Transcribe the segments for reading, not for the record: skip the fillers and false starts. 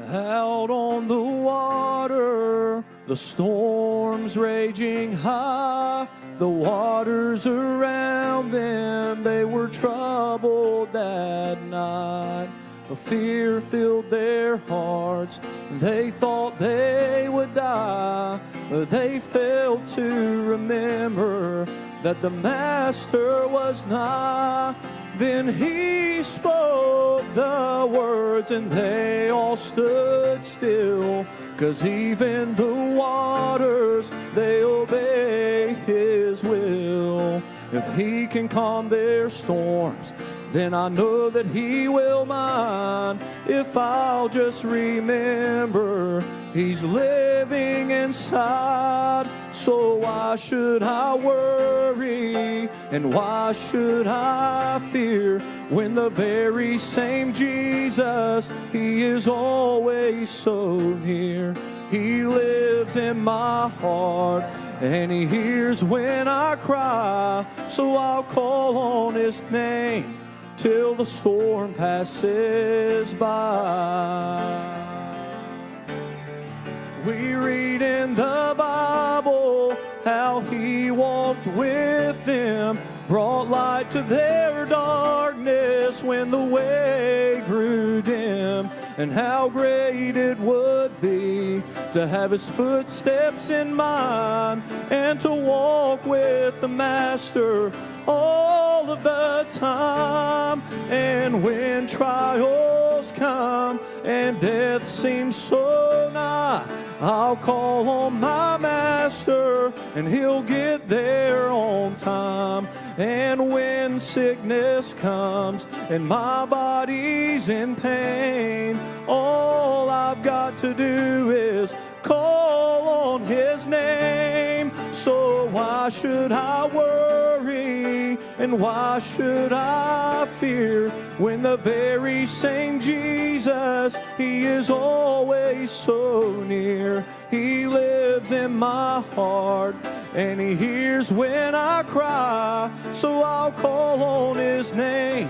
Out on the water, the storm's raging high. The waters around them, they were troubled that night. A fear filled their hearts, they thought they would die. They failed to remember that the Master was nigh. Then he spoke the words and they all stood still, 'cause even the waters, they obey his will. If he can calm their storms, then I know that he will mine. If I'll just remember he's living inside. So why should I worry, and why should I fear, when the very same Jesus, he is always so near. He lives in my heart, and he hears when I cry. So I'll call on his name till the storm passes by. We read in the Bible how he walked with them, brought light to their darkness when the way grew dim, and how great it would be to have his footsteps in mine, and to walk with the Master all of the time. And when trials come and death seems so nigh, I'll call on my Master and he'll get there on time. And when sickness comes and my body's in pain, all I've got to do is call on his name. So why should I worry, and why should I fear, when the very same Jesus, he is always so near. He lives in my heart, and he hears when I cry. So I'll call on his name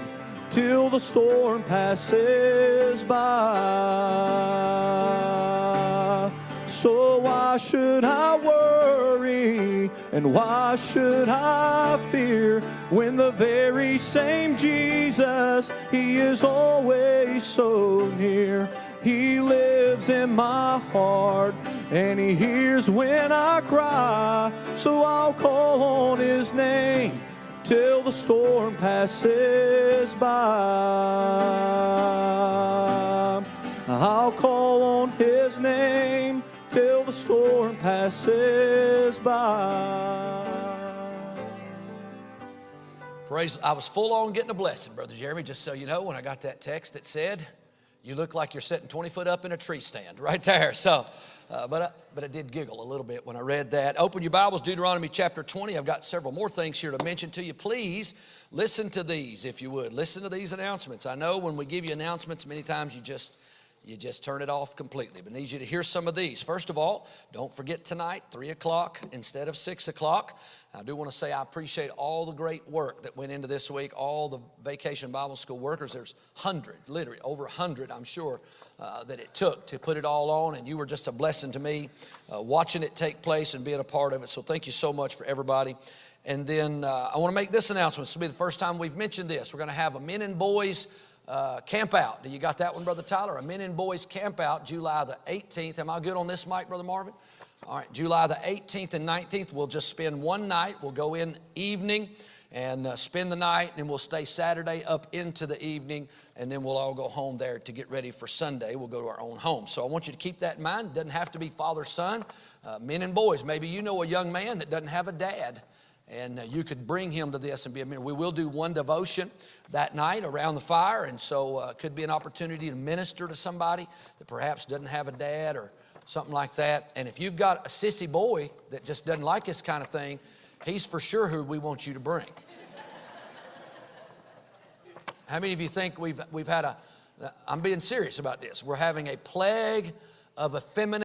till the storm passes by. So why should I worry, and why should I fear, when the very same Jesus, he is always so near. He lives in my heart, and he hears when I cry. So I'll call on his name till the storm passes by. I'll call on his name till the storm passes by. Praise. I was full on getting a blessing, Brother Jeremy, just so you know, when I got that text that said, you look like you're sitting 20 foot up in a tree stand right there. So, but I did giggle a little bit when I read that. Open your Bibles, Deuteronomy chapter 20. I've got several more things here to mention to you. Please listen to these, if you would. Listen to these announcements. I know when we give you announcements, many times you just turn it off completely. But I need you to hear some of these. First of all, don't forget tonight, 3 o'clock instead of 6 o'clock. I do want to say I appreciate all the great work that went into this week, all the Vacation Bible School workers. There's 100, literally over 100, I'm sure, that it took to put it all on. And you were just a blessing to me watching it take place and being a part of it. So thank you so much for everybody. And then I want to make this announcement. This will be the first time we've mentioned this. We're going to have a men and boys camp out. Do you got that one, Brother Tyler? A men and boys camp out, July the 18th. Am I good on this mic, Brother Marvin? All right, July the 18th and 19th, we'll just spend one night. We'll go in evening and spend the night, and we'll stay Saturday up into the evening, and then we'll all go home there to get ready for Sunday. We'll go to our own home. So I want you to keep that in mind. It doesn't have to be father, son, men and boys. Maybe you know a young man that doesn't have a dad, and you could bring him to this and be a minister. We will do one devotion that night around the fire, and so it could be an opportunity to minister to somebody that perhaps doesn't have a dad or something like that. And if you've got a sissy boy that just doesn't like this kind of thing, he's for sure who we want you to bring. How many of you think we've had I'm being serious about this. We're having a plague of effeminate